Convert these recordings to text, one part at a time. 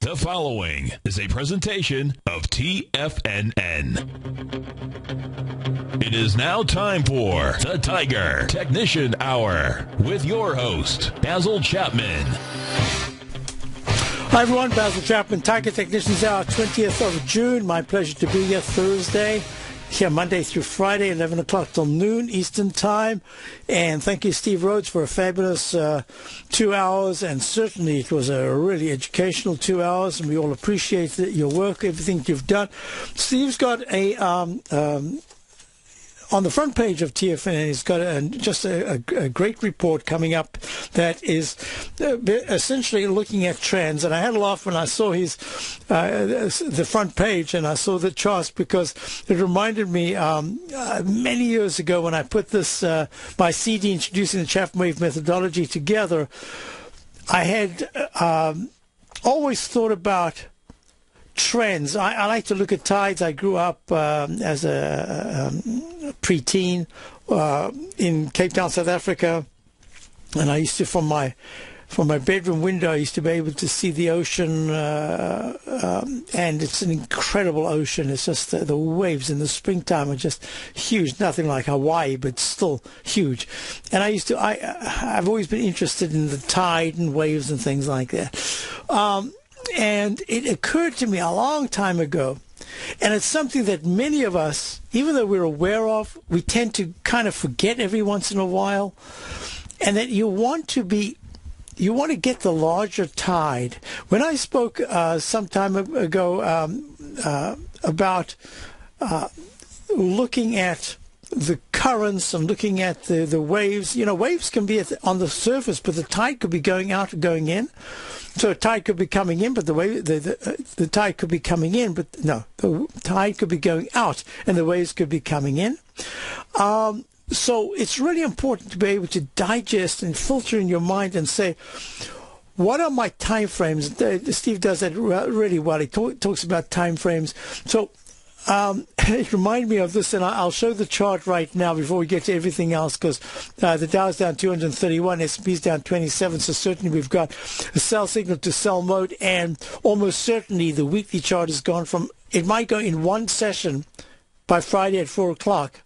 The following is a presentation of TFNN. It is now time for the Tiger Technician Hour with your host, Basil Chapman. Hi everyone, Basil Chapman, Tiger Technicians Hour, 20th of June. My pleasure to be here Thursday. Here Monday through Friday, 11 o'clock till noon Eastern Time. And thank you, Steve Rhodes, for a fabulous 2 hours. And certainly it was a really educational 2 hours. And we all appreciate your work, everything you've done. Steve's got on the front page of TFNN, he's got just a great report coming up that is essentially looking at trends. And I had a laugh when I saw the front page and I saw the charts, because it reminded me many years ago when I put this my CD introducing the Chapman Wave methodology together. I had always thought about trends. I like to look at tides. I grew up as a preteen in Cape Town, South Africa, and I used to, from my bedroom window, I used to be able to see the ocean, and it's an incredible ocean. It's just the waves in the springtime are just huge. Nothing like Hawaii, but still huge. And I've always been interested in the tide and waves and things like that. And it occurred to me a long time ago, and it's something that many of us, even though we're aware of, we tend to kind of forget every once in a while, and that you want to get the larger tide. When I spoke some time ago about looking at the currents and looking at the waves, waves can be on the surface, but the tide could be going out or going in. So a tide could be coming in, but the tide could be coming in, but no, the tide could be going out and the waves could be coming in. So it's really important to be able to digest and filter in your mind and say, what are my time frames? Steve does that really well. He talks about time frames. So it reminded me of this, and I'll show the chart right now before we get to everything else, because the Dow's down 231, S&P's down 27, so certainly we've got a sell signal to sell mode, and almost certainly the weekly chart has gone from, it might go in one session by Friday at 4 o'clock,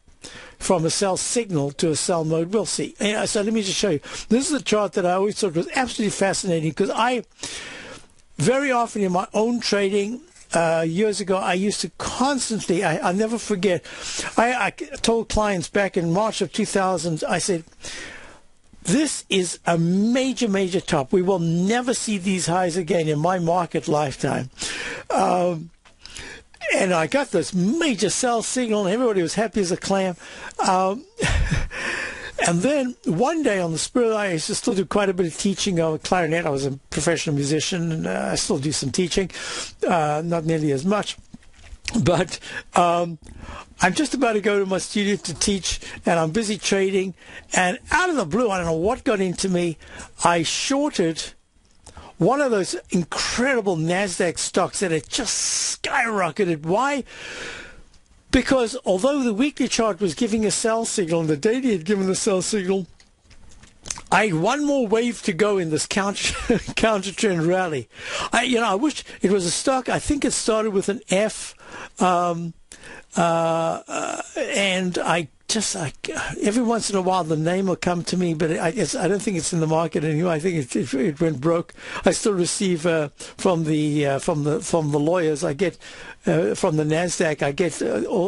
from a sell signal to a sell mode. We'll see. So let me just show you. This is a chart that I always thought was absolutely fascinating, because I, very often in my own trading, years ago, I used to constantly, I'll never forget, I told clients back in March of 2000, I said, this is a major, major top. We will never see these highs again in my market lifetime. And I got this major sell signal, and everybody was happy as a clam. And then one day on the spur, I used to still do quite a bit of teaching on clarinet. I was a professional musician, and I still do some teaching, not nearly as much. But I'm just about to go to my studio to teach, and I'm busy trading. And out of the blue, I don't know what got into me, I shorted one of those incredible NASDAQ stocks that had just skyrocketed. Why? Because although the weekly chart was giving a sell signal and the daily had given the sell signal, I had one more wave to go in this counter trend rally. I wish it was a stock. I think it started with an F, and I every once in a while the name will come to me, but I don't think it's in the market anymore. I think it went broke. I still receive from the lawyers. I get from the NASDAQ.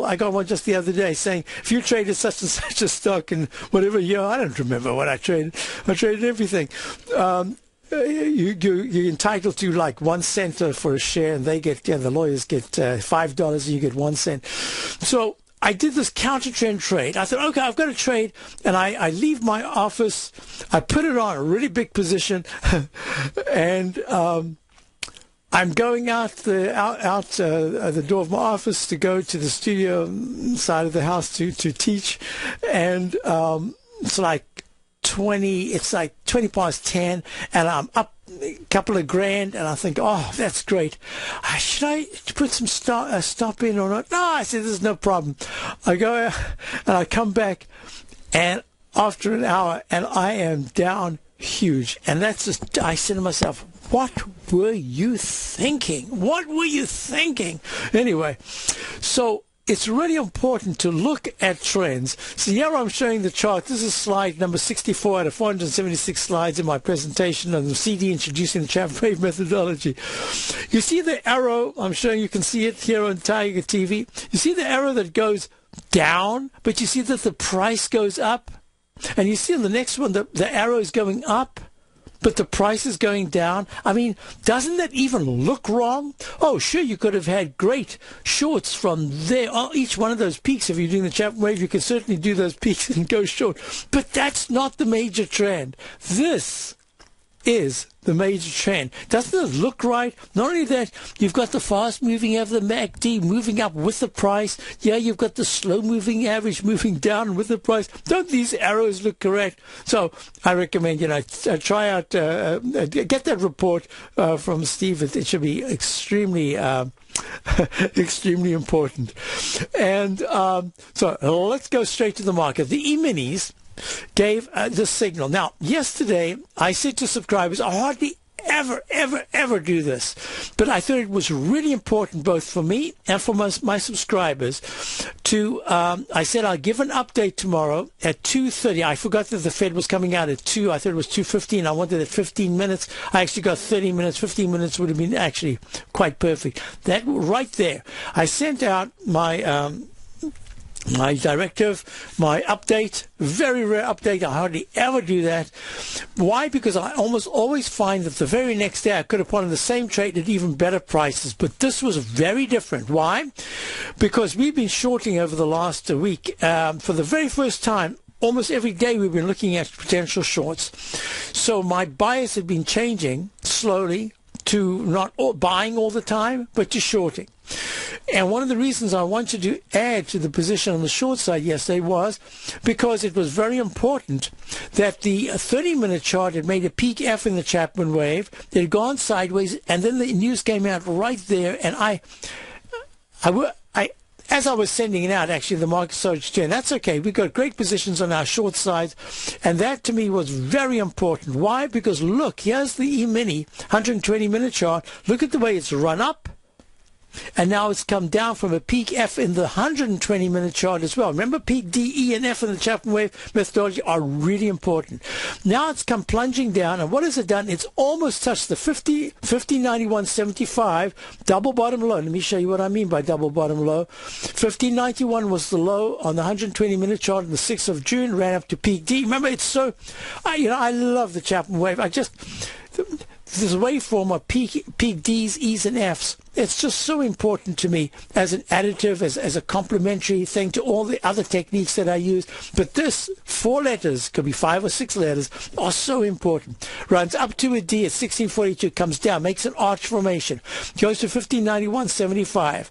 I got one just the other day saying, if you traded such and such a stock in whatever year, I don't remember what I traded. I traded everything. You're entitled to like 1 cent for a share, and they get, the lawyers get $5, and you get 1 cent. So I did this counter trend trade. I thought, okay, I've got to trade, and I leave my office. I put it on a really big position, and I'm going out the door of my office to go to the studio side of the house to teach, and it's like 20 past 10, and I'm up a couple of grand, and I think, oh, that's great. Should I put some stop in or not? No, I said, there's no problem. I go and I come back, and after an hour, and I am down huge. And that's just, I said to myself, What were you thinking? What were you thinking? Anyway, so it's really important to look at trends. So here I'm showing the chart. This is slide number 64 out of 476 slides in my presentation on the CD introducing the Chapman Wave methodology. You see the arrow, I'm showing you can see it here on Tiger TV. You see the arrow that goes down, but you see that the price goes up. And you see on the next one, the arrow is going up, but the price is going down. I mean, doesn't that even look wrong? Oh, sure, you could have had great shorts from there. Oh, each one of those peaks, if you're doing the Chapman Wave, you can certainly do those peaks and go short. But that's not the major trend. This is the major trend. Doesn't it look right? Not only that, you've got the fast-moving of the MACD moving up with the price. Yeah, you've got the slow-moving average moving down with the price. Don't these arrows look correct? So I recommend, try out, get that report from Steve. It should be extremely extremely important. And so let's go straight to the market. The E-minis gave the signal. Now, yesterday, I said to subscribers, I hardly ever do this. But I thought it was really important, both for me and for my subscribers, to, I said I'll give an update tomorrow at 2:30. I forgot that the Fed was coming out at 2. I thought it was 2:15. I wanted it 15 minutes. I actually got 30 minutes. 15 minutes would have been actually quite perfect. That right there. I sent out my directive, my update, very rare update. I hardly ever do that. Why? Because I almost always find that the very next day I could have put on the same trade at even better prices. But this was very different. Why? Because we've been shorting over the last week. For the very first time, almost every day we've been looking at potential shorts. So my bias had been changing slowly to not buying all the time, but to shorting. And one of the reasons I wanted to add to the position on the short side yesterday was because it was very important that the 30-minute chart had made a peak F in the Chapman wave. It had gone sideways, and then the news came out right there, and as I was sending it out, actually, the market started to turn. That's okay. We've got great positions on our short sides, and that to me was very important. Why? Because look, here's the E-mini 120-minute chart. Look at the way it's run up. And now it's come down from a peak F in the 120-minute chart as well. Remember, peak D, E, and F in the Chapman Wave methodology are really important. Now it's come plunging down, and what has it done? It's almost touched the 1591.75 double bottom low. Let me show you what I mean by double bottom low. 1591 was the low on the 120-minute chart on the 6th of June, ran up to peak D. Remember, it's so, I love the Chapman Wave. This waveform of peak Ds, E's, and F's, it's just so important to me as an additive, as a complementary thing to all the other techniques that I use. But this, 4 letters, could be 5 or 6 letters, are so important. Runs up to a D at 1642, comes down, makes an arch formation, goes to 1591.75,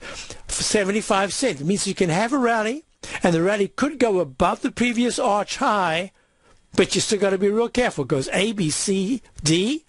75 cents. It means you can have a rally, and the rally could go above the previous arch high, but you still got to be real careful. It goes A, B, C, D,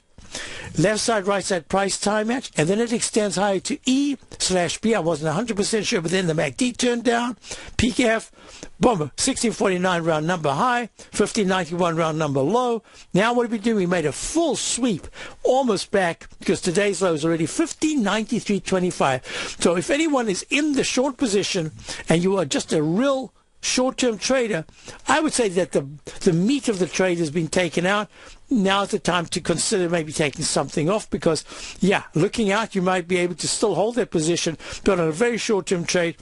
left side, right side, price time match, and then it extends higher to E/B. I wasn't 100% sure, but then the MACD turned down, peak F, boom, 1649 round number high, 1591 round number low. Now what did we do? We made a full sweep, almost back, because today's low is already 1593.25. So if anyone is in the short position and you are just a real short-term trader, I would say that the meat of the trade has been taken out. Now's the time to consider maybe taking something off, because, yeah, looking out, you might be able to still hold that position, but on a very short-term trade,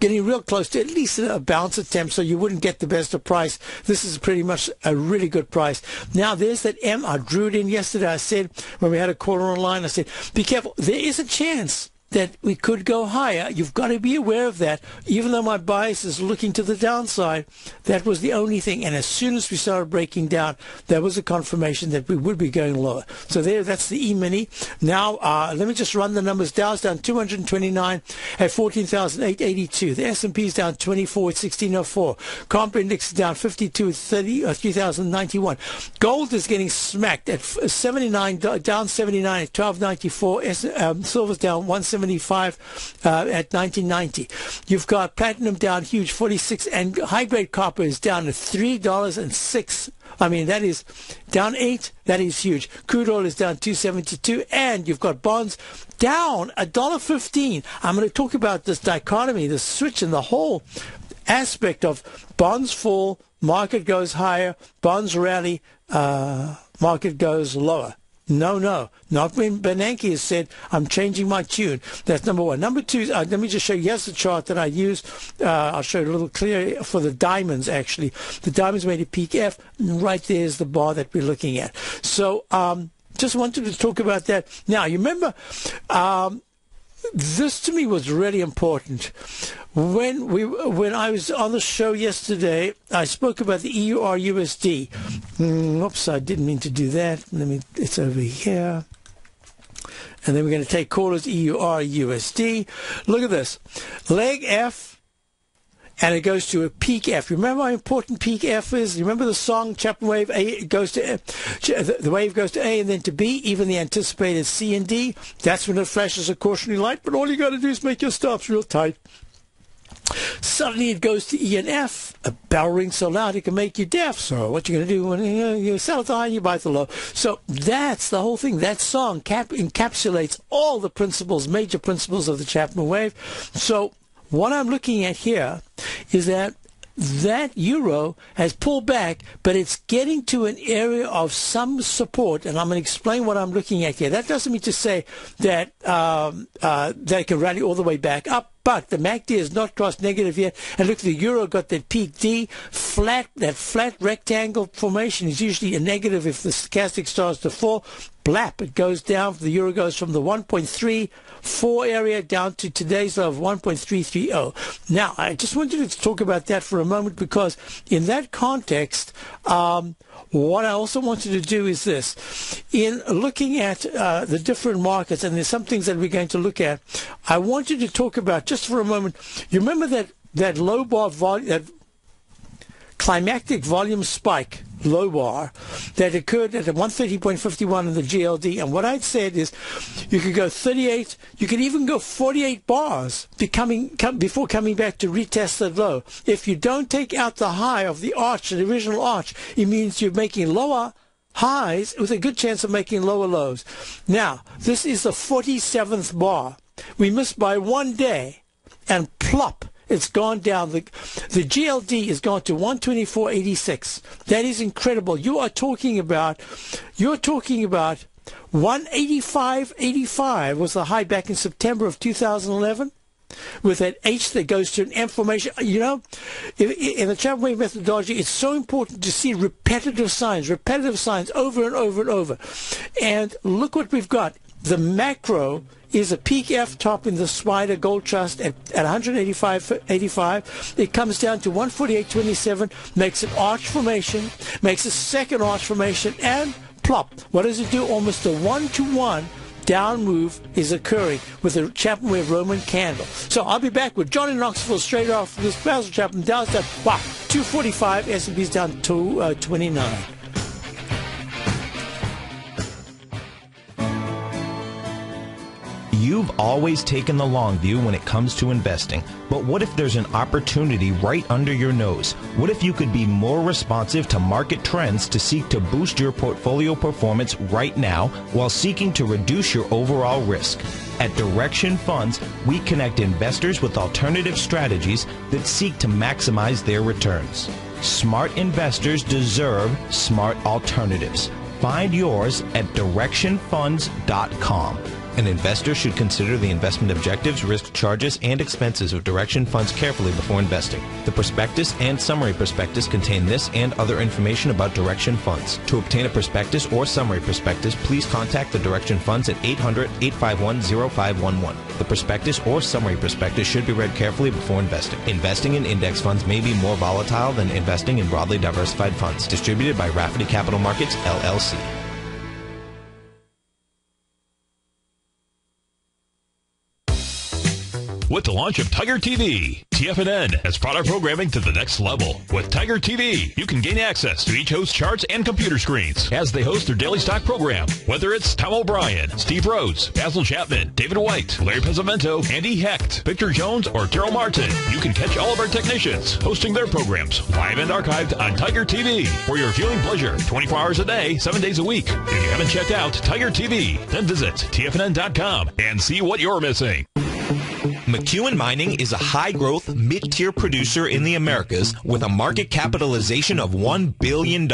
getting real close to at least a bounce attempt so you wouldn't get the best of price. This is pretty much a really good price. Now, there's that M. I drew it in yesterday. I said, when we had a caller online, I said, be careful. There is a chance that we could go higher. You've got to be aware of that. Even though my bias is looking to the downside, that was the only thing. And as soon as we started breaking down, there was a confirmation that we would be going lower. So that's the E-mini. Now, let me just run the numbers. Dow's down 229 at 14,882. The S&P is down 24 at 1604. Comp index is down 52 at 3,091. Gold is getting smacked at 79, down 79 at 1294. Silver's down 170. $2.75 at 1990. You've got platinum down huge, 46, and high-grade copper is down to $3.06. I mean, that is down 8. That is huge. Crude oil is down 272, and you've got bonds down $1.15. I'm going to talk about this dichotomy, this switch in the whole aspect of bonds fall, market goes higher, bonds rally, market goes lower. No, not when Bernanke has said, I'm changing my tune. That's number one. Number two, let me just show you. Here's the chart that I used. I'll show it a little clearer for the diamonds, actually. The diamonds made a peak F, and right there is the bar that we're looking at. So just wanted to talk about that. Now, you remember, this to me was really important. When I was on the show yesterday, I spoke about the EUR-USD. Oops, I didn't mean to do that. It's over here. And then we're going to take callers EUR-USD. Look at this. Leg F, and it goes to a peak F. Remember how important peak F is? You remember the song, Chapman Wave? A goes to the wave goes to A and then to B, even the anticipated C and D. That's when it flashes a cautionary light, but all you got to do is make your stops real tight. Suddenly it goes to E and F. A bell rings so loud it can make you deaf. So what you going to do when you sell it the high and you buy it the low? So that's the whole thing. That song encapsulates all the principles, major principles of the Chapman Wave. So what I'm looking at here is that euro has pulled back, but it's getting to an area of some support, and I'm going to explain what I'm looking at here. That doesn't mean to say that they can rally all the way back up, but the MACD has not crossed negative yet. And look, the euro got that peak D, that flat rectangle formation is usually a negative if the stochastic starts to fall. Blap, it goes down. The euro goes from the 1.34 area down to today's low of 1.330. Now, I just wanted to talk about that for a moment because in that context, what I also wanted to do is this. In looking at the different markets, and there's some things that we're going to look at, I wanted to talk about, just for a moment, you remember that low bar volume, that climactic volume spike, low bar, that occurred at 130.51 in the GLD. And what I'd said is you could go 38, you could even go 48 bars before coming back to retest that low. If you don't take out the high of the arch, the original arch, it means you're making lower highs with a good chance of making lower lows. Now, this is the 47th bar. We missed by 1 day, and plop, it's gone down. The GLD has gone to 124.86. That is incredible. You're talking about 185.85 was the high back in September of 2011. With that H that goes to an M formation. You know, in the Chapman Wave methodology, it's so important to see repetitive signs over and over and over. And look what we've got. The macro is a peak F top in the Spider Gold Trust at 185.85. It comes down to 148.27, makes an arch formation, makes a second arch formation, and plop. What does it do? Almost a 1-to-1 down move is occurring with the Chapman Wave Roman candle. So I'll be back with John in Knoxville straight off this Basil Chapman. Dow's down, 245, S&P's down to 29. You've always taken the long view when it comes to investing, but what if there's an opportunity right under your nose? What if you could be more responsive to market trends to seek to boost your portfolio performance right now while seeking to reduce your overall risk? At Direction Funds, we connect investors with alternative strategies that seek to maximize their returns. Smart investors deserve smart alternatives. Find yours at directionfunds.com. An investor should consider the investment objectives, risk charges, and expenses of Direction Funds carefully before investing. The prospectus and summary prospectus contain this and other information about Direction Funds. To obtain a prospectus or summary prospectus, please contact the Direction Funds at 800-851-0511. The prospectus or summary prospectus should be read carefully before investing. Investing in index funds may be more volatile than investing in broadly diversified funds. Distributed by Rafferty Capital Markets, LLC. with the launch of Tiger TV. TFNN has brought our programming to the next level. With Tiger TV, you can gain access to each host's charts and computer screens as they host their daily stock program. Whether it's Tom O'Brien, Steve Rhodes, Basil Chapman, David White, Larry Pezzamento, Andy Hecht, Victor Jones, or Daryl Martin, you can catch all of our technicians hosting their programs live and archived on Tiger TV for your viewing pleasure 24 hours a day, 7 days a week. If you haven't checked out Tiger TV, then visit TFNN.com and see what you're missing. McEwen Mining is a high-growth, mid-tier producer in the Americas with a market capitalization of $1 billion.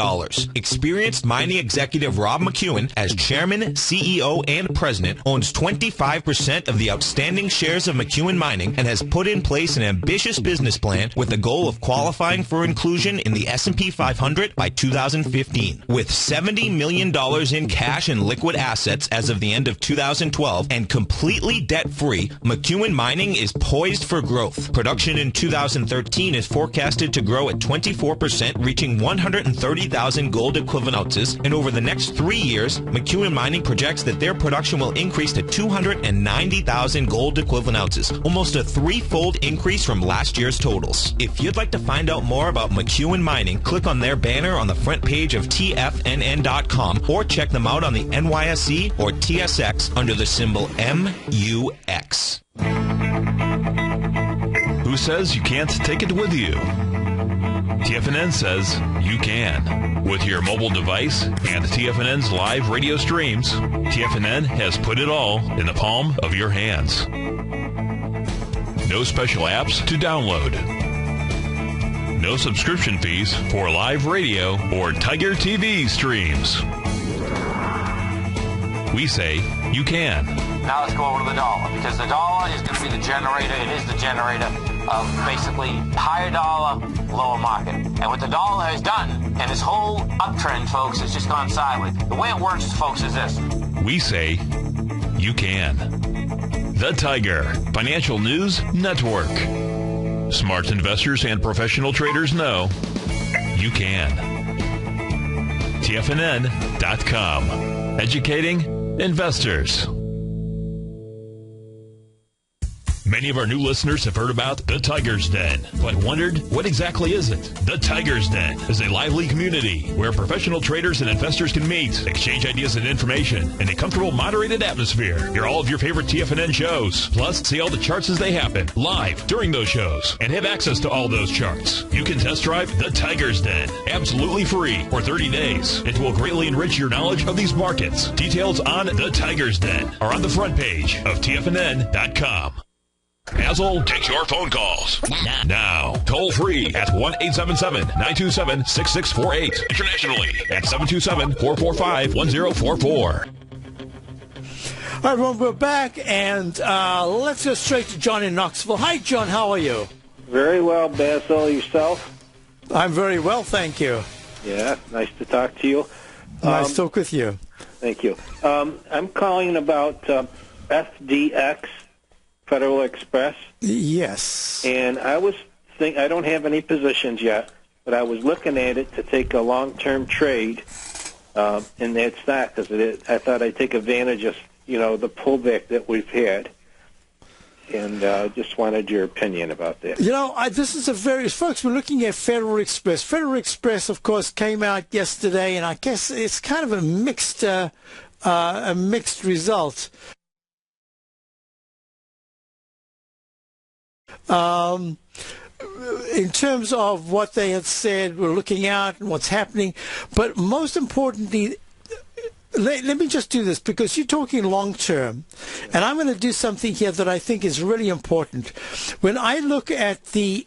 Experienced mining executive Rob McEwen, as chairman, CEO, and president, owns 25% of the outstanding shares of McEwen Mining and has put in place an ambitious business plan with the goal of qualifying for inclusion in the S&P 500 by 2015. With $70 million in cash and liquid assets as of the end of 2012 and completely debt-free, McEwen Mining is poised for growth. Production in 2013 is forecasted to grow at 24%, reaching 130,000 gold equivalent ounces, and over the next 3 years, McEwen Mining projects that their production will increase to 290,000 gold equivalent ounces, almost a threefold increase from last year's totals. If you'd like to find out more about McEwen Mining, click on their banner on the front page of TFNN.com or check them out on the NYSE or TSX under the symbol MUX. Who says you can't take it with you? TFNN says you can. With your mobile device and TFNN's live radio streams, TFNN has put it all in the palm of your hands. No special apps to download. No subscription fees for live radio or Tiger TV streams. We say you can. Now let's go over to the dollar, because the dollar is going to be the generator. It is the generator of basically higher dollar, lower market. And what the dollar has done, and this whole uptrend, folks, has just gone sideways. The way it works, folks, is this. We say you can. The Tiger Financial News Network. Smart investors and professional traders know you can. TFNN.com. Educating investors. Many of our new listeners have heard about the Tiger's Den, but wondered, what exactly is it? The Tiger's Den is a lively community where professional traders and investors can meet, exchange ideas and information in a comfortable, moderated atmosphere. Hear all of your favorite TFNN shows, plus see all the charts as they happen, live during those shows, and have access to all those charts. You can test drive the Tiger's Den, absolutely free, for 30 days. It will greatly enrich your knowledge of these markets. Details on the Tiger's Den are on the front page of TFNN.com. Basil takes your phone calls now. Toll free at 1-877-927-6648. Internationally at 727-445-1044. All right, well, we're back, and let's go straight to John in Knoxville. Hi, John. How are you? Very well, Basil. Yourself? I'm very well, thank you. Yeah, nice to talk to you. Nice to talk with you. Thank you. I'm calling about FDX, Federal Express. Yes. And I don't have any positions yet, but I was looking at it to take a long-term trade in that stock, because I thought I'd take advantage of, the pullback that we've had. And just wanted your opinion about that. This is folks, we're looking at Federal Express. Federal Express, of course, came out yesterday, and I guess it's kind of a mixed result. In terms of what they had said, we're looking out and what's happening. But most importantly, let me just do this, because you're talking long term. And I'm going to do something here that I think is really important. When I look at the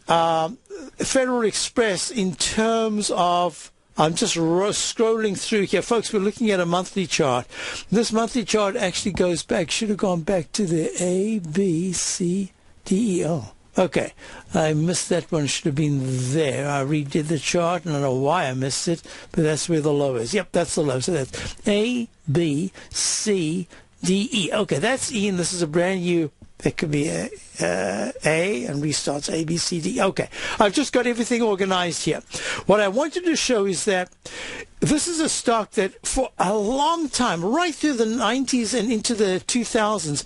Federal Express in terms of, I'm just scrolling through here. Folks, we're looking at a monthly chart. This monthly chart actually goes back, should have gone back to the A, B, C, D, E, O. Okay, I missed that one. Should have been there. I redid the chart, and I don't know why I missed it, but that's where the low is. Yep, that's the low. So that's A, B, C, D, E. Okay, that's E, and this is a brand new It could be A and restarts A, B, C, D. Okay, I've just got everything organized here. What I wanted to show is that this is a stock that for a long time, right through the 90s and into the 2000s,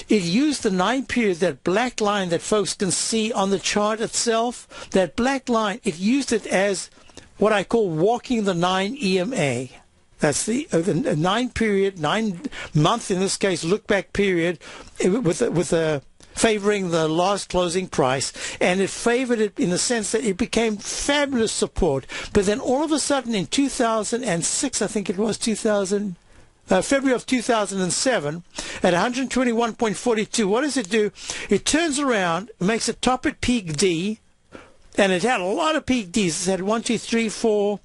it used the 9 period, that black line that folks can see on the chart itself. That black line, it used it as what I call walking the 9 EMA. That's the 9 period, 9 month, in this case, look back period, with a favoring the last closing price, and it favored it in the sense that it became fabulous support. But then all of a sudden in 2006, I think it was February of 2007, at 121.42, what does it do? It turns around, makes a top at peak D, and it had a lot of peak Ds. It had 1, 2, 3, 4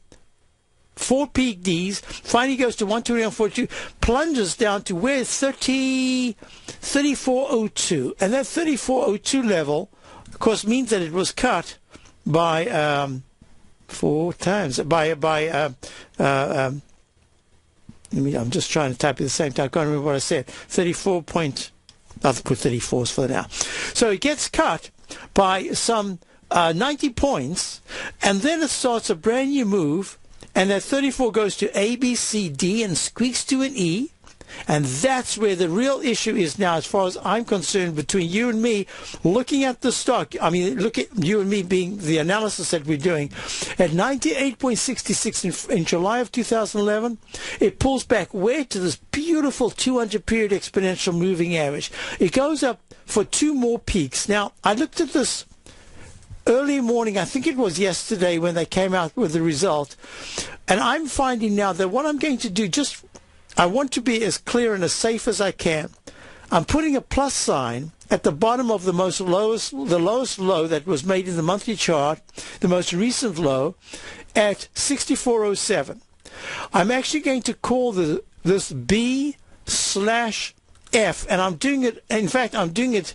peak Ds, finally goes to 121.42, plunges down to where 34.02, and that 34.02 level, of course, means that it was cut by 4 times. I'm just trying to type at the same time. I can't remember what I said. 34 point. I'll put 34s for now. So it gets cut by some 90 points, and then it starts a brand new move. And that 34 goes to A, B, C, D, and squeaks to an E. And that's where the real issue is now, as far as I'm concerned, between you and me, looking at the stock. I mean, look at you and me being the analysis that we're doing. At 98.66 in July of 2011, it pulls back where to this beautiful 200-period exponential moving average. It goes up for 2 more peaks. Now, I looked at this early morning, I think it was yesterday when they came out with the result. And I'm finding now that what I'm going to do, I want to be as clear and as safe as I can. I'm putting a plus sign at the bottom of the lowest low that was made in the monthly chart, the most recent low, at 64.07. I'm actually going to call this B/F, and I'm doing it, in fact, I'm doing it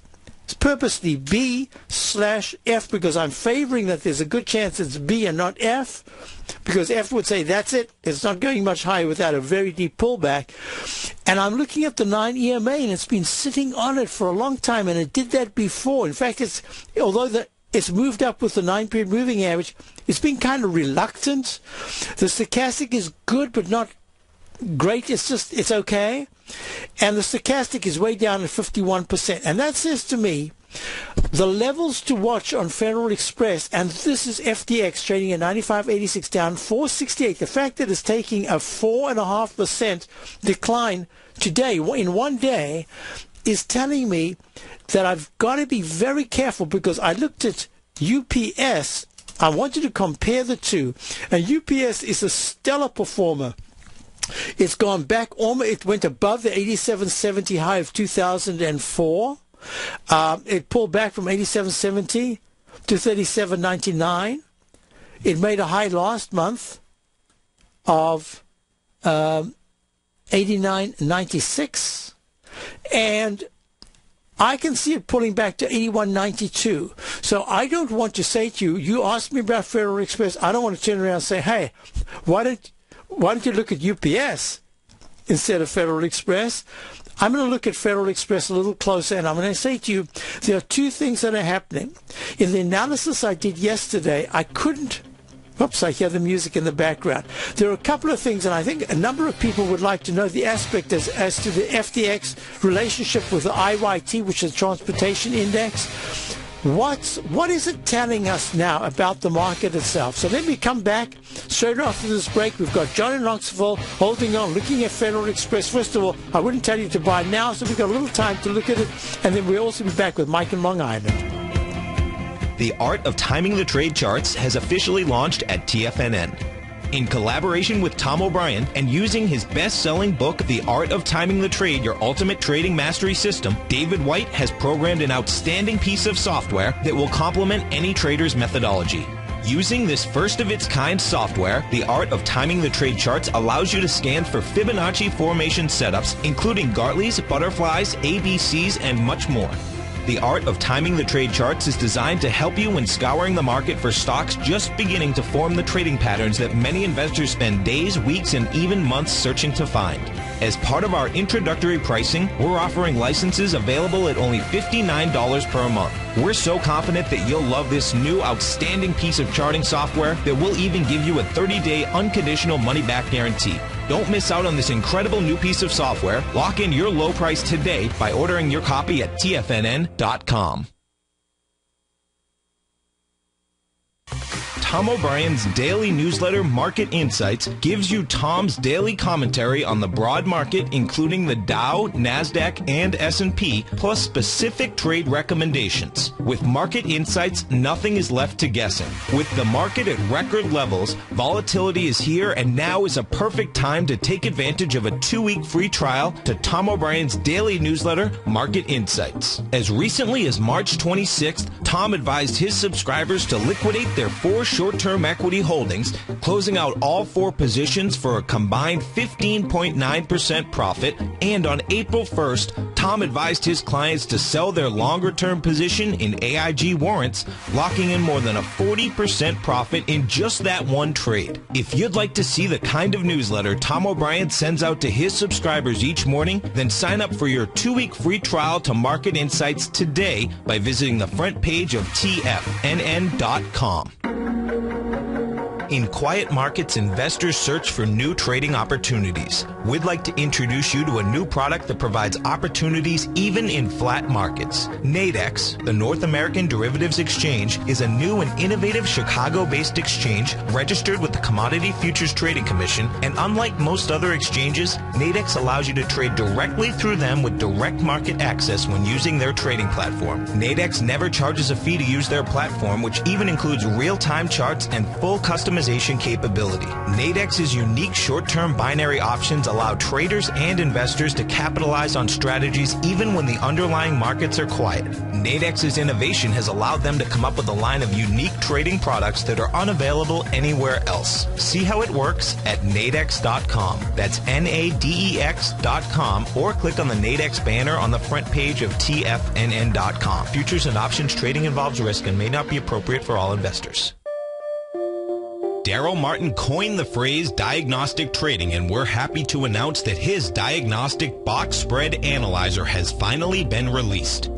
purposely B/F, because I'm favoring that there's a good chance it's B and not F, because F would say that's it, it's not going much higher without a very deep pullback. And I'm looking at the 9 EMA, and it's been sitting on it for a long time, and it did that before. In fact, although it's moved up with the 9-period moving average, it's been kind of reluctant. The stochastic is good but not great. It's okay. And the stochastic is way down at 51%. And that says to me, the levels to watch on Federal Express, and this is FTX trading at 95.86 down 468. The fact that it's taking a 4.5% decline today, in one day, is telling me that I've got to be very careful, because I looked at UPS. I wanted to compare the two. And UPS is a stellar performer. It's gone back, it went above the 87.70 high of 2004. It pulled back from 87.70 to 37.99. It made a high last month of 89.96. And I can see it pulling back to 81.92. So I don't want to say to you, you asked me about Federal Express, I don't want to turn around and say, hey, why don't you look at UPS instead of Federal Express? I'm going to look at Federal Express a little closer, and I'm going to say to you, there are 2 things that are happening. In the analysis I did yesterday, I couldn't... Oops, I hear the music in the background. There are a couple of things, and I think a number of people would like to know the aspect as to the FTX relationship with the IYT, which is the Transportation Index. What is it telling us now about the market itself? So let me come back straight after this break. We've got John in Knoxville holding on, looking at Federal Express. First of all, I wouldn't tell you to buy now, so we've got a little time to look at it. And then we'll also be back with Mike in Long Island. The Art of Timing the Trade Charts has officially launched at TFNN. In collaboration with Tom O'Brien and using his best-selling book, The Art of Timing the Trade, Your Ultimate Trading Mastery System, David White has programmed an outstanding piece of software that will complement any trader's methodology. Using this first-of-its-kind software, The Art of Timing the Trade Charts allows you to scan for Fibonacci formation setups, including Gartleys, butterflies, ABCs, and much more. The Art of Timing the Trade Charts is designed to help you when scouring the market for stocks just beginning to form the trading patterns that many investors spend days, weeks, and even months searching to find. As part of our introductory pricing, we're offering licenses available at only $59 per month. We're so confident that you'll love this new outstanding piece of charting software that we'll even give you a 30-day unconditional money-back guarantee. Don't miss out on this incredible new piece of software. Lock in your low price today by ordering your copy at TFNN.com. Tom O'Brien's daily newsletter, Market Insights, gives you Tom's daily commentary on the broad market, including the Dow, NASDAQ, and S&P, plus specific trade recommendations. With Market Insights, nothing is left to guessing. With the market at record levels, volatility is here, and now is a perfect time to take advantage of a 2-week free trial to Tom O'Brien's daily newsletter, Market Insights. As recently as March 26th, Tom advised his subscribers to liquidate their 4 short-term equity holdings, closing out all 4 positions for a combined 15.9% profit. And on April 1st, Tom advised his clients to sell their longer-term position in AIG warrants, locking in more than a 40% profit in just that one trade. If you'd like to see the kind of newsletter Tom O'Brien sends out to his subscribers each morning, then sign up for your 2-week free trial to Market Insights today by visiting the front page of TFNN.com. In quiet markets, investors search for new trading opportunities. We'd like to introduce you to a new product that provides opportunities even in flat markets. Nadex, the North American Derivatives Exchange, is a new and innovative Chicago-based exchange registered with the Commodity Futures Trading Commission, and unlike most other exchanges, Nadex allows you to trade directly through them with direct market access when using their trading platform. Nadex never charges a fee to use their platform, which even includes real-time charts and full customization capability. Nadex's unique short-term binary options allow traders and investors to capitalize on strategies even when the underlying markets are quiet. Nadex's innovation has allowed them to come up with a line of unique trading products that are unavailable anywhere else. See how it works at nadex.com. That's NADEX.com, or click on the Nadex banner on the front page of TFNN.com. Futures and options trading involves risk and may not be appropriate for all investors. Daryl Martin coined the phrase diagnostic trading, and we're happy to announce that his diagnostic box spread analyzer has finally been released.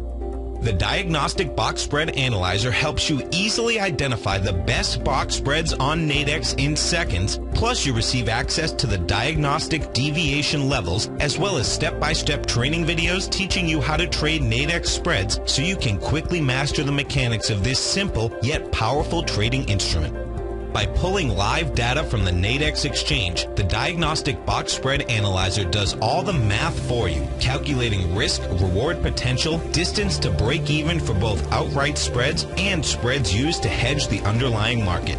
The Diagnostic Box Spread Analyzer helps you easily identify the best box spreads on Nadex in seconds, plus you receive access to the diagnostic deviation levels, as well as step-by-step training videos teaching you how to trade Nadex spreads so you can quickly master the mechanics of this simple yet powerful trading instrument. By pulling live data from the Nadex exchange, the Diagnostic Box Spread Analyzer does all the math for you, calculating risk, reward potential, distance to break even for both outright spreads and spreads used to hedge the underlying market.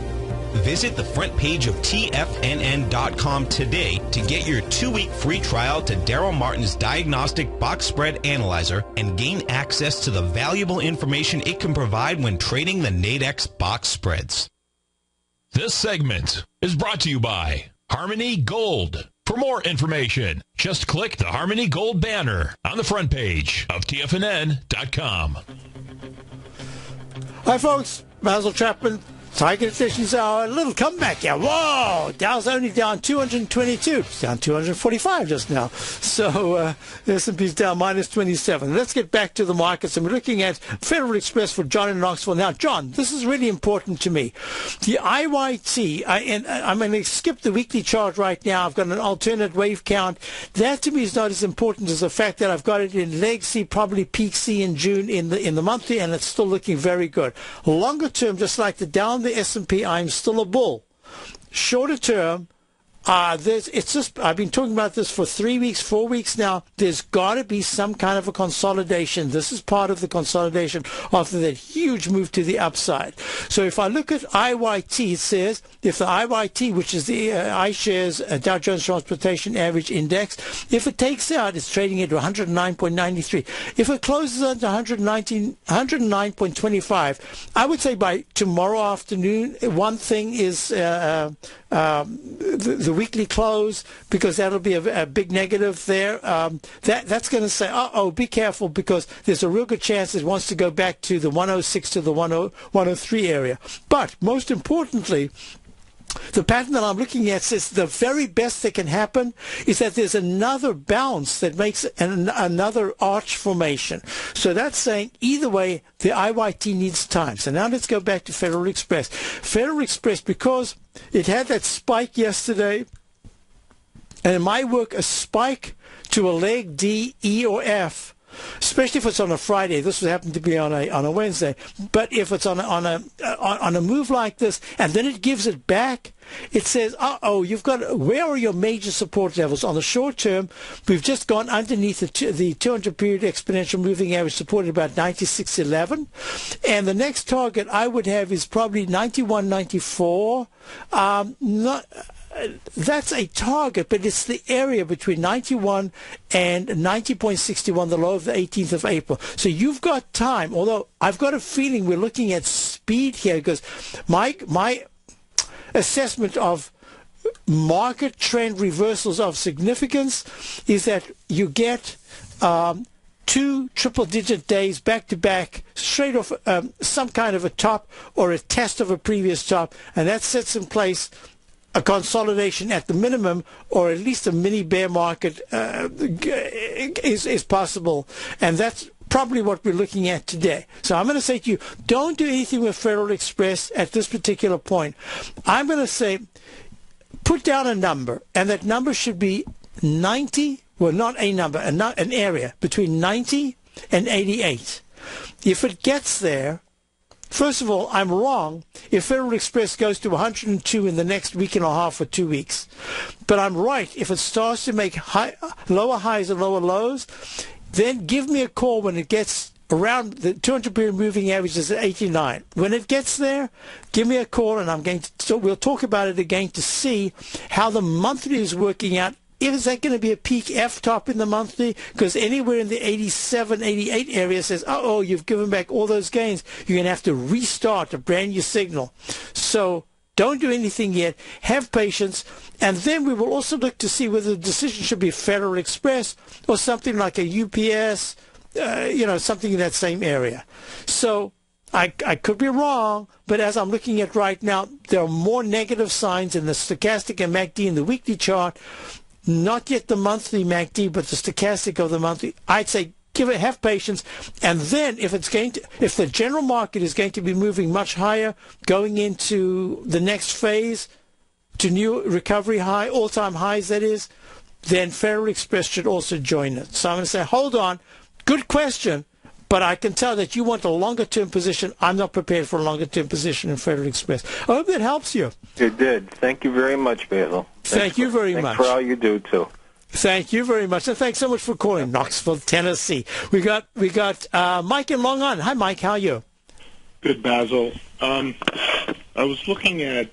Visit the front page of TFNN.com today to get your 2-week free trial to Daryl Martin's Diagnostic Box Spread Analyzer and gain access to the valuable information it can provide when trading the Nadex box spreads. This segment is brought to you by Harmony Gold. For more information, just click the Harmony Gold banner on the front page of TFNN.com. Hi, folks. Basil Chapman. Tiger Edition's our little comeback here. Whoa! Dow's only down 222. It's down 245 just now. So S&P's down minus 27. Let's get back to the markets. And we're looking at Federal Express for John in Knoxville. Now, John, this is really important to me. The IYT, I'm going to skip the weekly chart right now. I've got an alternate wave count. That to me is not as important as the fact that I've got it in leg C, probably peak C in June in the monthly, and it's still looking very good. Longer term, just like the Dow, the S&P, I'm still a bull. Shorter term, I've been talking about this for 3 weeks, 4 weeks now. There's got to be some kind of a consolidation. This is part of the consolidation after that huge move to the upside. So if I look at IYT, it says if the IYT, which is the iShares Dow Jones Transportation Average Index, if it takes out, it's trading at 109.93. If it closes at 109.25, I would say by tomorrow afternoon, one thing is the weekly close, because that'll be a big negative there. That's going to say, be careful, because there's a real good chance it wants to go back to the 106 to the 103 area. But most importantly, the pattern that I'm looking at says the very best that can happen is that there's another bounce that makes another arch formation. So that's saying either way, the IYT needs time. So now let's go back to Federal Express. Federal Express, because it had that spike yesterday, and it might work a spike to a leg D, E, or F, especially if it's on a Friday. This would happen to be on a Wednesday. But if it's on a move like this, and then it gives it back, it says, you've got, where are your major support levels? On the short term, we've just gone underneath the 200-period exponential moving average, supported about 96.11. And the next target I would have is probably 91.94. That's a target, but it's the area between 91 and 90.61, the low of the 18th of April. So you've got time, although I've got a feeling we're looking at speed here, because my assessment of market trend reversals of significance is that you get 2 triple-digit days back-to-back, straight off some kind of a top or a test of a previous top, and that sets in place a consolidation at the minimum, or at least a mini bear market is possible, and that's probably what we're looking at today. So I'm going to say to you, don't do anything with Federal Express at this particular point. I'm going to say, put down a number, and that number should be 90, well, not a number, an area between 90 and 88. If it gets there, first of all, I'm wrong if Federal Express goes to 102 in the next week and a half or 2 weeks. But I'm right if it starts to make lower highs and lower lows. Then give me a call when it gets around the 200-period moving average is at 89. When it gets there, give me a call, and we'll talk about it again to see how the monthly is working out. Is that going to be a peak F top in the monthly? Because anywhere in the 87, 88 area says, you've given back all those gains. You're going to have to restart a brand new signal. So don't do anything yet. Have patience. And then we will also look to see whether the decision should be Federal Express or something like a UPS, something in that same area. So I could be wrong, but as I'm looking at right now, there are more negative signs in the stochastic and MACD in the weekly chart. Not yet the monthly MACD, but the stochastic of the monthly. I'd say have patience, and then if the general market is going to be moving much higher, going into the next phase, to new recovery high, all-time highs that is, then Federal Express should also join it. So I'm going to say, hold on, good question, but I can tell that you want a longer-term position. I'm not prepared for a longer-term position in Federal Express. I hope that helps you. It did. Thank you very much, Basil. Thank you very much. Thanks for all you do, too. Thank you very much, and thanks so much for calling Knoxville, Tennessee. We got Mike in Long Island. Hi, Mike. How are you? Good, Basil. I was looking at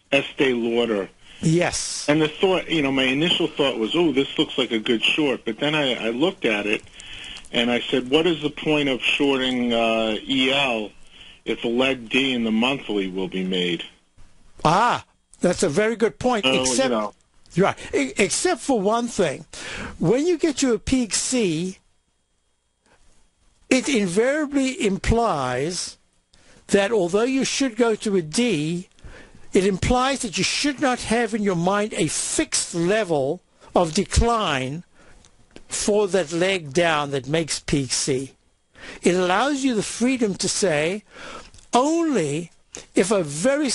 Estee Lauder. Yes. And the thought, my initial thought was, this looks like a good short. But then I looked at it, and I said, what is the point of shorting EL if a leg D in the monthly will be made? That's a very good point. Right. Except for one thing. When you get to a peak C, it invariably implies that although you should go to a D, it implies that you should not have in your mind a fixed level of decline for that leg down that makes peak C. It allows you the freedom to say only if a very...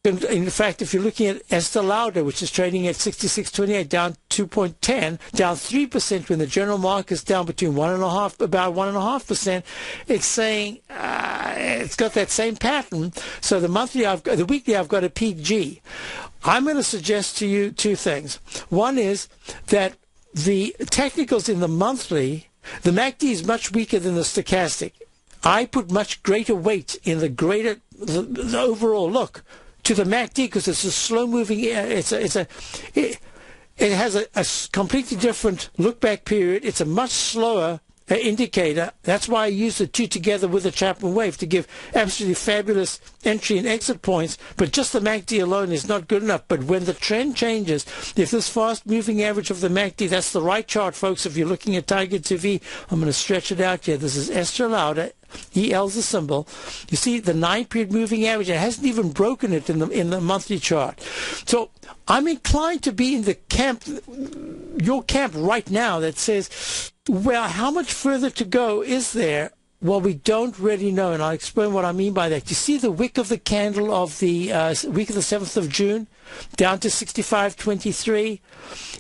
In fact, if you're looking at Estee Lauder, which is trading at 66.28, down 2.10, down 3% when the general market is down between about 1.5%, it's saying it's got that same pattern. So the weekly, I've got a peak G. I'm going to suggest to you two things. One is that the technicals in the monthly, the MACD is much weaker than the stochastic. I put much greater weight in the overall look to the MACD because it's a slow-moving. It has a completely different look-back period. It's a much slower indicator. That's why I use the two together with the Chapman wave to give absolutely fabulous entry and exit points. But just the MACD alone is not good enough. But when the trend changes, if this fast moving average of the MACD, that's the right chart, folks. If you're looking at Tiger TV, I'm going to stretch it out here. This is Esther Lauder. EL's the symbol. You see the 9-period moving average. It hasn't even broken it in the monthly chart. So I'm inclined to be in the camp, your camp right now, that says, well, how much further to go is there? Well, we don't really know, and I'll explain what I mean by that. You see the wick of the candle of the week of the 7th of June, down to 65.23.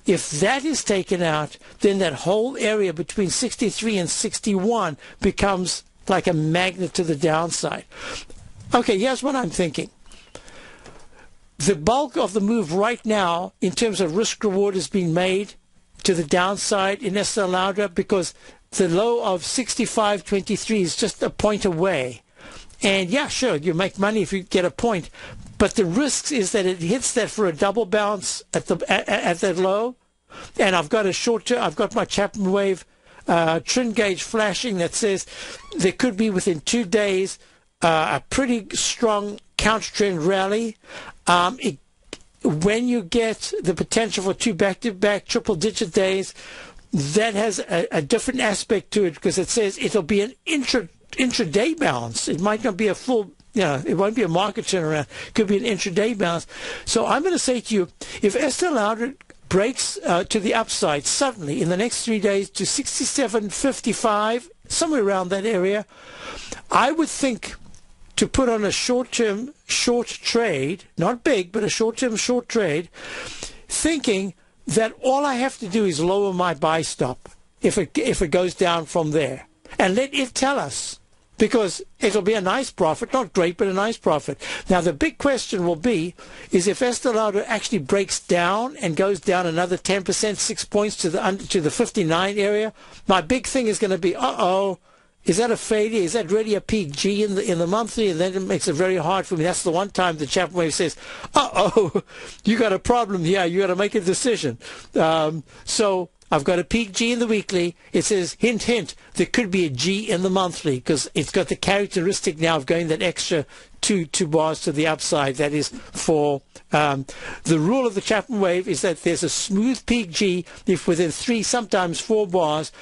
If that is taken out, then that whole area between 63 and 61 becomes like a magnet to the downside. Okay, here's what I'm thinking. The bulk of the move right now, in terms of risk-reward, is being made to the downside in Estee Lauder because the low of 65.23 is just a point away. And yeah, sure, you make money if you get a point, but the risk is that it hits that for a double bounce at that low. And I've got I've got my Chapman wave trend gauge flashing that says there could be within 2 days a pretty strong counter trend rally. When you get the potential for 2 back-to-back triple-digit days, that has a different aspect to it because it says it'll be an intraday bounce. It might not be a full, it won't be a market turnaround. It could be an intraday bounce. So I'm going to say to you, if Estee Lauder breaks to the upside suddenly in the next 3 days to 67.55, somewhere around that area, I would think to put on a short-term short trade, not big, but a short-term short trade, thinking that all I have to do is lower my buy stop if it goes down from there, and let it tell us, because it'll be a nice profit, not great, but a nice profit. Now, the big question will be, is if Estee Lauder actually breaks down and goes down another 10%, 6 points to the 59 area, my big thing is going to be, is that a failure? Is that really a peak G in the monthly? And then it makes it very hard for me. That's the one time the Chapman wave says, you got a problem here. You got to make a decision. So I've got a peak G in the weekly. It says, hint, hint, there could be a G in the monthly because it's got the characteristic now of going that extra two bars to the upside. That is for the rule of the Chapman wave is that there's a smooth peak G if within 3, sometimes 4 bars,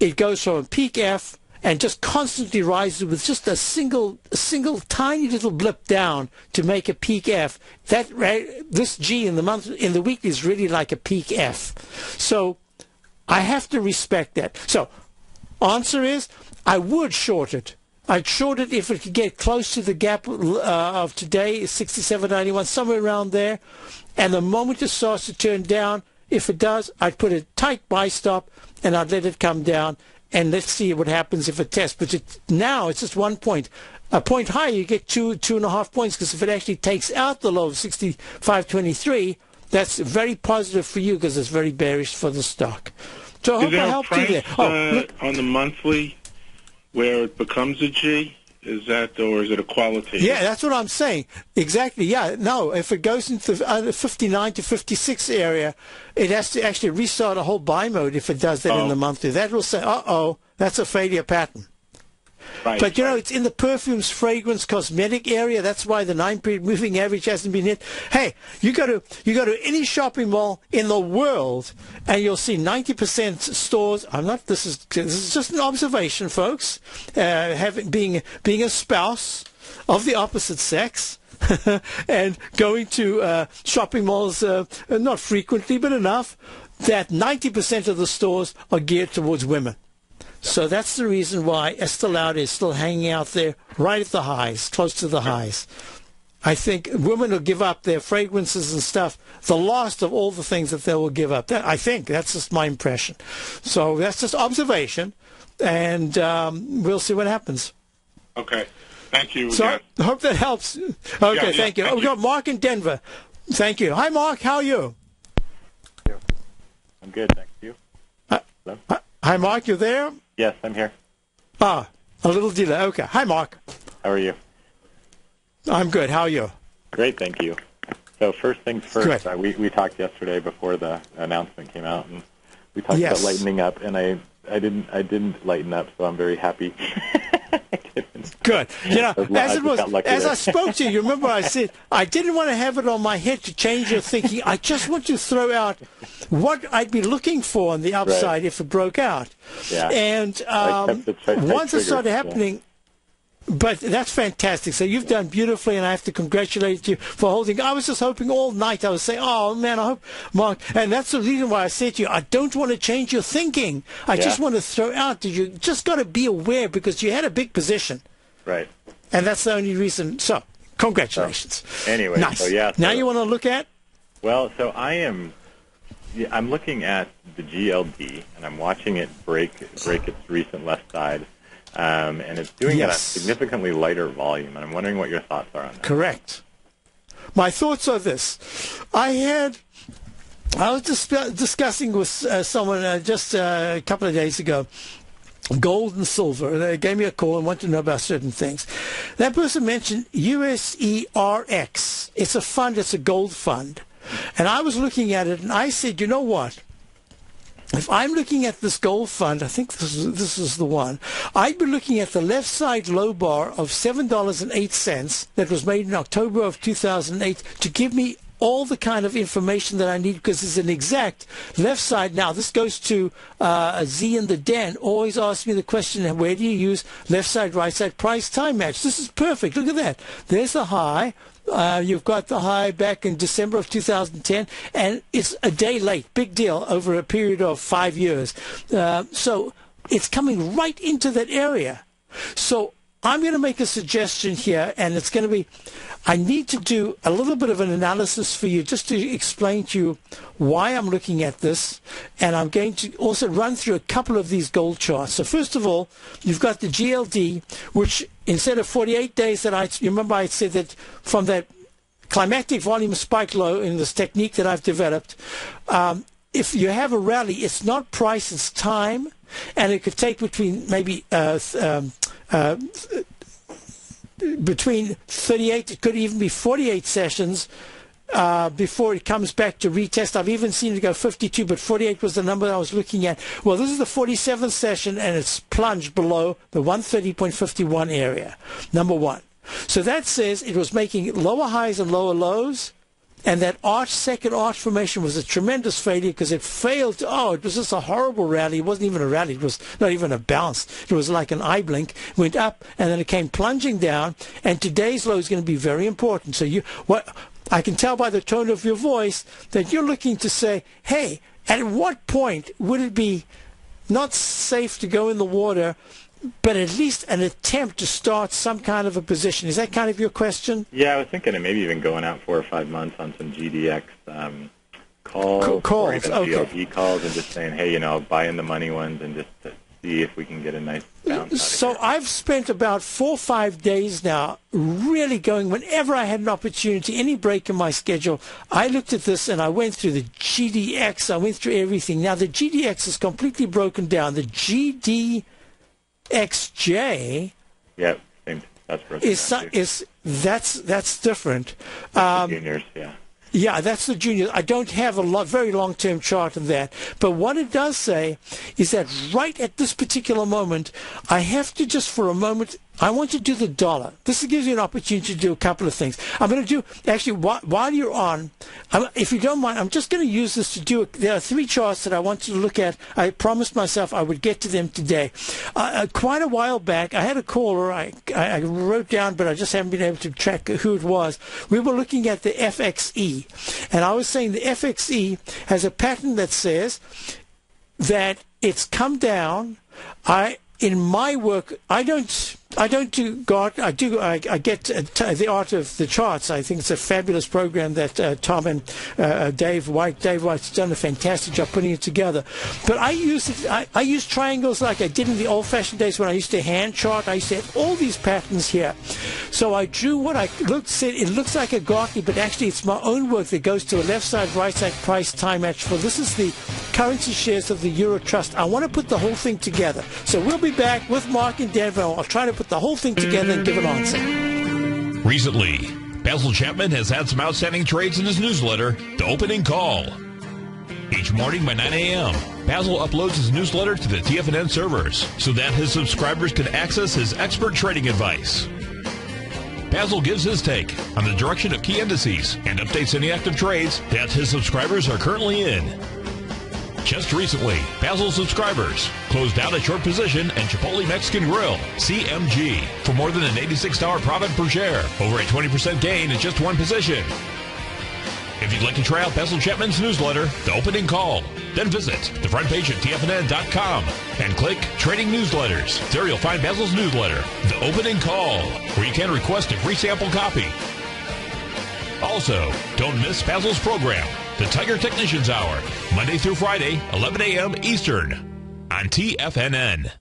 it goes from a peak F and just constantly rises with just a single tiny little blip down to make a peak F. This G in the week is really like a peak F. So I have to respect that. So answer is I would short it. I'd short it if it could get close to the gap of today, 67.91, somewhere around there. And the moment it starts to turn down, if it does, I'd put a tight buy stop and I'd let it come down. And let's see what happens if it tests. But now it's just 1 point. A point higher, you get 2.5 points, because if it actually takes out the low of 65.23, that's very positive for you because it's very bearish for the stock. So I hope I helped you there. On the monthly where it becomes a G? Is that, or is it a qualitative? Yeah, that's what I'm saying. Exactly. Yeah. No, if it goes into the 59 to 56 area, it has to actually restart a whole buy mode if it does that in the monthly. That will say, that's a failure pattern. Right, but, it's in the perfumes, fragrance, cosmetic area. That's why the 9-period moving average hasn't been hit. Hey, you go to any shopping mall in the world, and you'll see 90% stores. This is just an observation, folks. Being a spouse of the opposite sex, and going to shopping malls not frequently, but enough that 90% of the stores are geared towards women. So that's the reason why Estee Lauder is still hanging out there right at the highs, close to the highs. I think women will give up their fragrances and stuff, the last of all the things that they will give up. I think that's just my impression. So that's just observation, and we'll see what happens. Okay. Thank you. So I hope that helps. Okay, thank you. We've got Mark in Denver. Thank you. Hi, Mark. How are you? I'm good, thank you. Hello? Hi, Mark. You there? Yes, I'm here. A little delay. Okay. Hi, Mark. How are you? I'm good. How are you? Great, thank you. So first things first, we talked yesterday before the announcement came out, and we talked about lightening up, and I I didn't lighten up, so I'm very happy. Good. As I spoke to you, remember I said I didn't want to have it on my head to change your thinking. I just want to throw out what I'd be looking for on the upside if it broke out. Yeah. And once it started happening, but that's fantastic. So you've done beautifully, and I have to congratulate you for holding. I was just hoping all night. I was saying, oh, man, I hope, Mark. And that's the reason why I said to you, I don't want to change your thinking. I just want to throw out that you just got to be aware because you had a big position. Right. And that's the only reason. So, congratulations. So, anyway, nice. So now you want to look at? Well, so I'm looking at the GLD, and I'm watching it break its recent left side. And it's doing it at a significantly lighter volume, and I'm wondering what your thoughts are on that. Correct. My thoughts are this. I was discussing with someone just a couple of days ago, gold and silver. They gave me a call and wanted to know about certain things. That person mentioned USERX. It's a fund, it's a gold fund. And I was looking at it, and I said, you know what? If I'm looking at this gold fund, I think this is the one, I'd be looking at the left side low bar of $7.08 that was made in October of 2008 to give me all the kind of information that I need because it's an exact left side. Now, this goes to Z and the Dan. Always ask me the question, where do you use left side, right side price time match? This is perfect. Look at that. There's the high. You've got the high back in December of 2010, and it's a day late. Big deal over a period of 5 years. So it's coming right into that area. So I'm going to make a suggestion here, and it's going to be, I need to do a little bit of an analysis for you just to explain to you why I'm looking at this, and I'm going to also run through a couple of these gold charts. So first of all, you've got the GLD, which instead of 48 days that you remember I said that from that climactic volume spike low in this technique that I've developed, if you have a rally, it's not price, it's time, and it could take between maybe between 38, it could even be 48 sessions before it comes back to retest. I've even seen it go 52, but 48 was the number I was looking at. Well, this is the 47th session, and it's plunged below the 130.51 area, number one. So that says it was making lower highs and lower lows, and that second arch formation was a tremendous failure because it failed to, it was just a horrible rally. It wasn't even a rally. It was not even a bounce. It was like an eye blink. Went up, and then it came plunging down, and today's low is going to be very important. So I can tell by the tone of your voice that you're looking to say, hey, at what point would it be not safe to go in the water, but at least an attempt to start some kind of a position? Is that kind of your question? Yeah, I was thinking of maybe even going out 4 or 5 months on some GDX calls, or even GLD calls, and just saying, hey, buy in the money ones and just to see if we can get a nice bounce. So I've spent about 4 or 5 days now really going, whenever I had an opportunity, any break in my schedule, I looked at this and I went through the GDX, I went through everything. Now the GDX is completely broken down. The GDXJ that's that's different. That's the juniors, yeah. Yeah, that's the juniors. I don't have very long-term chart of that. But what it does say is that right at this particular moment, I have to just for a moment, I want to do the dollar. This gives you an opportunity to do a couple of things. I'm going to do, actually, while you're on, if you don't mind, I'm just going to use this to do, there are 3 charts that I want to look at. I promised myself I would get to them today. Quite a while back, I had a caller, I wrote down, but I just haven't been able to track who it was. We were looking at the FXE, and I was saying the FXE has a pattern that says that it's come down. In my work, I don't do God. I get the art of the charts. I think it's a fabulous program that Tom and Dave White's done a fantastic job putting it together. But I use triangles like I did in the old-fashioned days when I used to hand chart. I used to have all these patterns here. So I drew what I said it looks like a Gartney, but actually it's my own work that goes to a left side, right side price time match. For this is the currency shares of the Euro Trust. I want to put the whole thing together. So we'll be back with Mark and Denver. I'll try to put the whole thing together and give an answer. Recently, Basil Chapman has had some outstanding trades in his newsletter, The Opening Call. Each morning by 9 a.m., Basil uploads his newsletter to the TFNN servers so that his subscribers can access his expert trading advice. Basil gives his take on the direction of key indices and updates any active trades that his subscribers are currently in. Just recently, Basil subscribers closed out a short position in Chipotle Mexican Grill, CMG, for more than an $86 profit per share, over a 20% gain in just one position. If you'd like to try out Basil Chapman's newsletter, The Opening Call, then visit the front page at TFNN.com and click Trading Newsletters. There you'll find Basil's newsletter, The Opening Call, where you can request a free sample copy. Also, don't miss Basil's program, The Tiger Technicians Hour, Monday through Friday, 11 a.m. Eastern, on TFNN.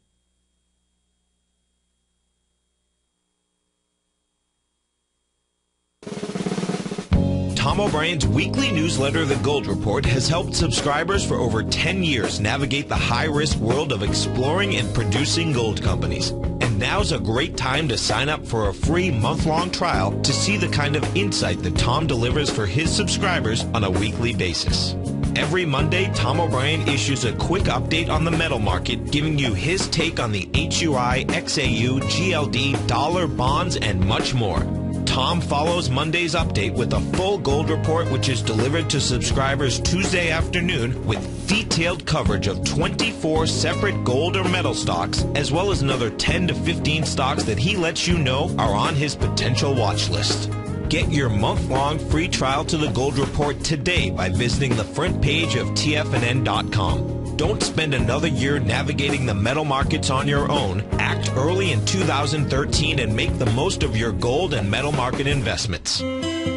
Tom O'Brien's weekly newsletter, The Gold Report, has helped subscribers for over 10 years navigate the high-risk world of exploring and producing gold companies. And now's a great time to sign up for a free month-long trial to see the kind of insight that Tom delivers for his subscribers on a weekly basis. Every Monday, Tom O'Brien issues a quick update on the metal market, giving you his take on the HUI, XAU, GLD, dollar, bonds, and much more. Tom follows Monday's update with a full gold report, which is delivered to subscribers Tuesday afternoon with detailed coverage of 24 separate gold or metal stocks, as well as another 10 to 15 stocks that he lets you know are on his potential watch list. Get your month-long free trial to the Gold Report today by visiting the front page of TFNN.com. Don't spend another year navigating the metal markets on your own. Act early in 2013 and make the most of your gold and metal market investments.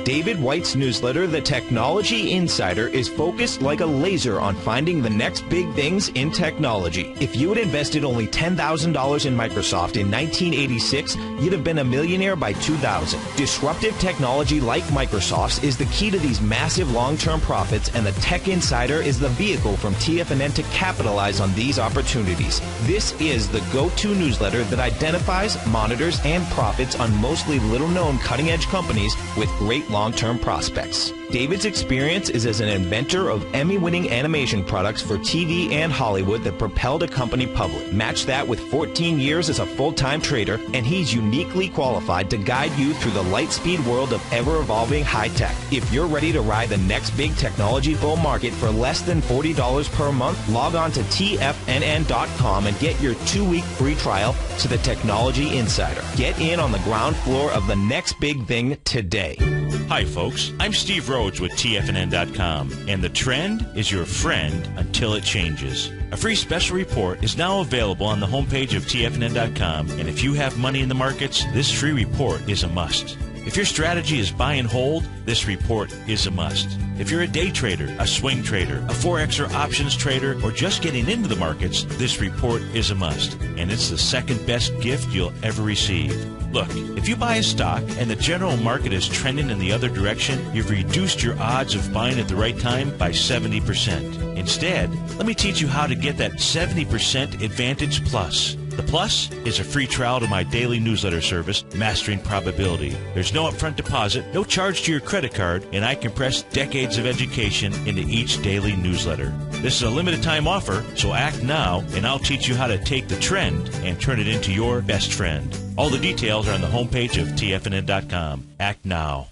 David White's newsletter, The Technology Insider, is focused like a laser on finding the next big things in technology. If you had invested only $10,000 in Microsoft in 1986, you'd have been a millionaire by 2000. Disruptive technology like Microsoft's is the key to these massive long-term profits, and the Tech Insider is the vehicle from TFNN to capitalize on these opportunities. This is the go-to newsletter that identifies, monitors, and profits on mostly little-known cutting-edge companies with great long-term prospects. David's experience is as an inventor of Emmy-winning animation products for TV and Hollywood that propelled a company public. Match that with 14 years as a full-time trader, and he's uniquely qualified to guide you through the light-speed world of ever-evolving high-tech. If you're ready to ride the next big technology bull market for less than $40 per month, log on to TFNN.com and get your 2-week free trial to the Technology Insider. Get in on the ground floor of the next big thing today. Hi, folks. I'm Steve Rhodes with TFNN.com, and the trend is your friend until it changes. A free special report is now available on the homepage of TFNN.com, and if you have money in the markets, this free report is a must. If your strategy is buy and hold, this report is a must. If you're a day trader, a swing trader, a Forex or options trader, or just getting into the markets, this report is a must. And it's the second best gift you'll ever receive. Look, if you buy a stock and the general market is trending in the other direction, you've reduced your odds of buying at the right time by 70%. Instead, let me teach you how to get that 70% Advantage Plus. The Plus is a free trial to my daily newsletter service, Mastering Probability. There's no upfront deposit, no charge to your credit card, and I compress decades of education into each daily newsletter. This is a limited time offer, so act now, and I'll teach you how to take the trend and turn it into your best friend. All the details are on the homepage of TFNN.com. Act now.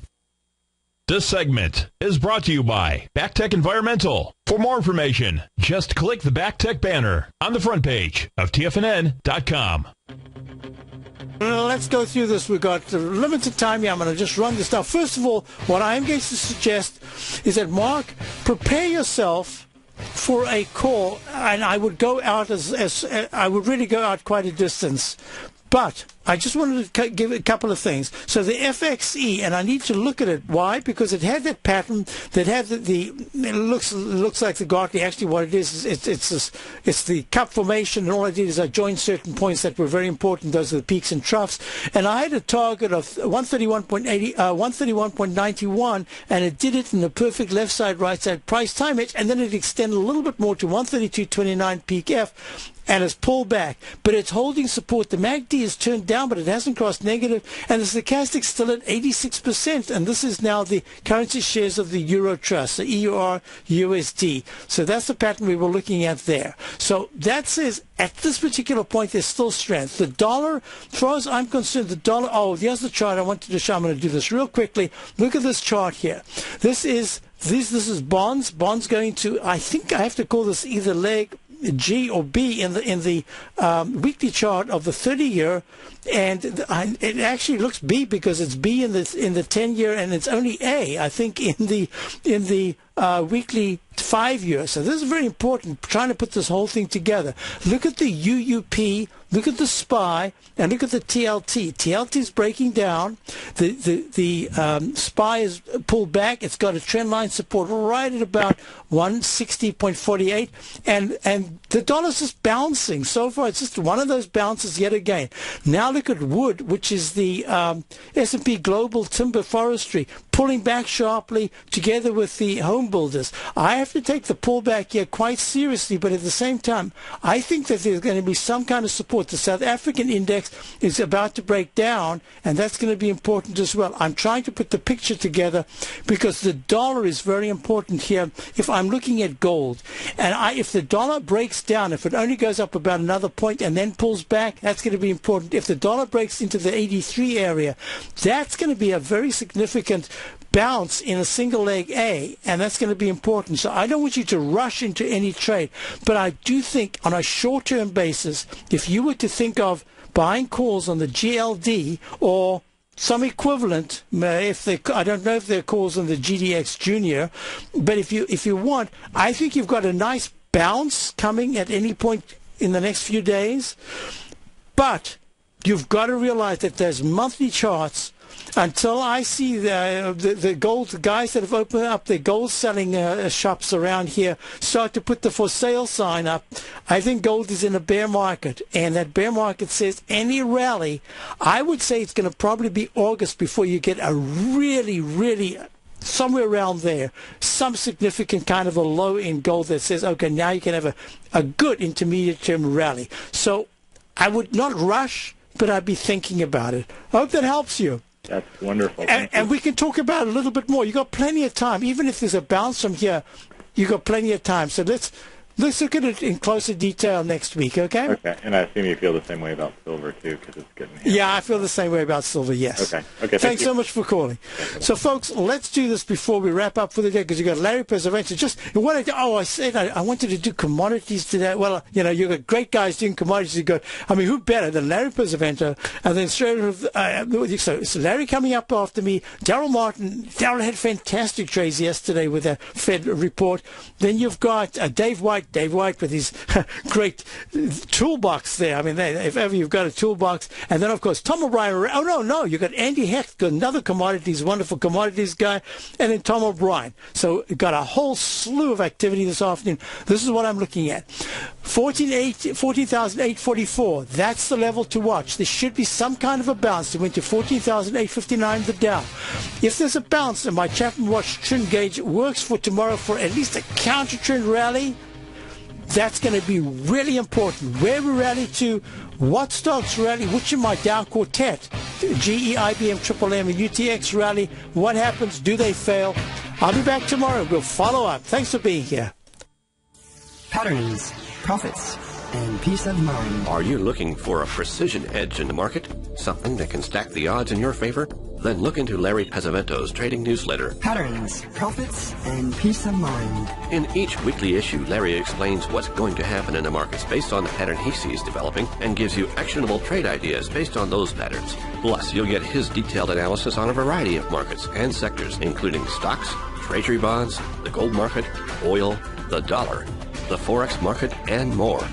This segment is brought to you by BackTech Environmental. For more information, just click the BackTech banner on the front page of TFNN.com. Let's go through this. We've got limited time here. I'm going to just run this down. First of all, what I'm going to suggest is that, Mark, prepare yourself for a call, and I would go out I would really go out quite a distance. But I just wanted to give a couple of things. So the FXE, and I need to look at it. Why? Because it had that pattern that had it looks like the Gartley. Actually, what it is it's the cup formation, and all I did is I joined certain points that were very important. Those are the peaks and troughs. And I had a target of 131.91, and it did it in the perfect left side, right side price time edge, and then it extended a little bit more to 132.29 peak F. and it's pulled back, but it's holding support. The MACD is turned down, but it hasn't crossed negative, and the stochastic still at 86%, and this is now the currency shares of the Euro Trust, the EUR USD. So that's the pattern we were looking at there. So that says at this particular point there's still strength. The dollar, as far as I'm concerned, the dollar, here's the chart I wanted to show. I'm going to do this real quickly. Look at this chart here. This is bonds going to, I think I have to call this either leg G or B in the weekly chart of the 30-year, and it actually looks B because it's B in the 10-year, and it's only A, I think, in the weekly 5-year. So this is very important, trying to put this whole thing together. Look at the UUP, look at the SPY, and look at the TLT. TLT is breaking down. The SPY is pulled back. It's got a trend line support right at about 160.48, and the dollar's just bouncing. So far, it's just one of those bounces yet again. Now look at wood, which is the S&P Global Timber Forestry, pulling back sharply together with the home builders. I have to take the pullback here quite seriously, but at the same time, I think that there's going to be some kind of support. The South African index is about to break down, and that's going to be important as well. I'm trying to put the picture together because the dollar is very important here if I'm looking at gold. And if the dollar breaks down, if it only goes up about another point and then pulls back, that's going to be important. If the dollar breaks into the 83 area, that's going to be a very significant bounce in a single leg A, and that's going to be important. So I don't want you to rush into any trade, but I do think on a short-term basis, if you were to think of buying calls on the GLD or some equivalent, I don't know if they're calls on the GDX Junior, but if you want, I think you've got a nice bounce coming at any point in the next few days, but you've got to realize that there's monthly charts. Until I see the gold, the guys that have opened up their gold selling shops around here start to put the for sale sign up, I think gold is in a bear market. And that bear market says any rally, I would say it's going to probably be August before you get a really somewhere around there, some significant kind of a low in gold that says, okay, now you can have a good intermediate term rally. So I would not rush, but I'd be thinking about it. I hope that helps you. That's wonderful. And we can talk about it a little bit more. You've got plenty of time. Even if there's a bounce from here, you've got plenty of time. So let's look at it in closer detail next week, okay? Okay, and I assume you feel the same way about silver, too, because it's getting hammered. Yeah, I feel the same way about silver, yes. Okay. Thanks so much for calling. So, folks, let's do this before we wrap up for the day, because you've got Larry Pesavento. I said I wanted to do commodities today. Well, you've got great guys doing commodities. Who better than Larry Pesavento? And then so Larry coming up after me. Daryl Martin. Daryl had fantastic trades yesterday with that Fed report. Then you've got Dave White with his great toolbox there. If ever you've got a toolbox. And then, of course, Tom O'Brien. Oh, no. You've got Andy Hecht, another wonderful commodities guy. And then Tom O'Brien. So you've got a whole slew of activity this afternoon. This is what I'm looking at. 14,844. That's the level to watch. There should be some kind of a bounce. It went to 14,859 the Dow. If there's a bounce and my Chapman Watch trend gauge works for tomorrow for at least a counter trend rally, that's going to be really important. Where we rally to, what stocks rally, which in my Dow Quartet, GE, IBM, MMM, and UTX rally, what happens, do they fail? I'll be back tomorrow. We'll follow up. Thanks for being here. Patterns, profits, and peace of mind. Are you looking for a precision edge in the market? Something that can stack the odds in your favor? Then look into Larry Pesavento's trading newsletter. Patterns, profits, and peace of mind. In each weekly issue, Larry explains what's going to happen in the markets based on the pattern he sees developing and gives you actionable trade ideas based on those patterns. Plus, you'll get his detailed analysis on a variety of markets and sectors, including stocks, treasury bonds, the gold market, oil, the dollar, the forex market, and more.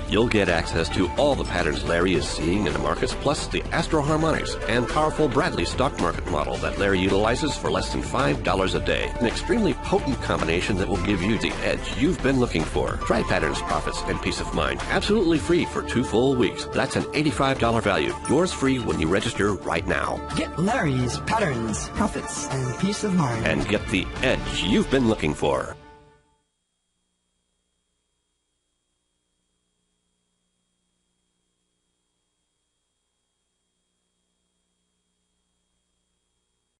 You'll get access to all the patterns Larry is seeing in the markets, plus the Astro Harmonics and powerful Bradley stock market model that Larry utilizes for less than $5 a day. An extremely potent combination that will give you the edge you've been looking for. Try Patterns, Profits, and Peace of Mind absolutely free for 2 full weeks. That's an $85 value. Yours free when you register right now. Get Larry's Patterns, Profits, and Peace of Mind. And get the edge you've been looking for.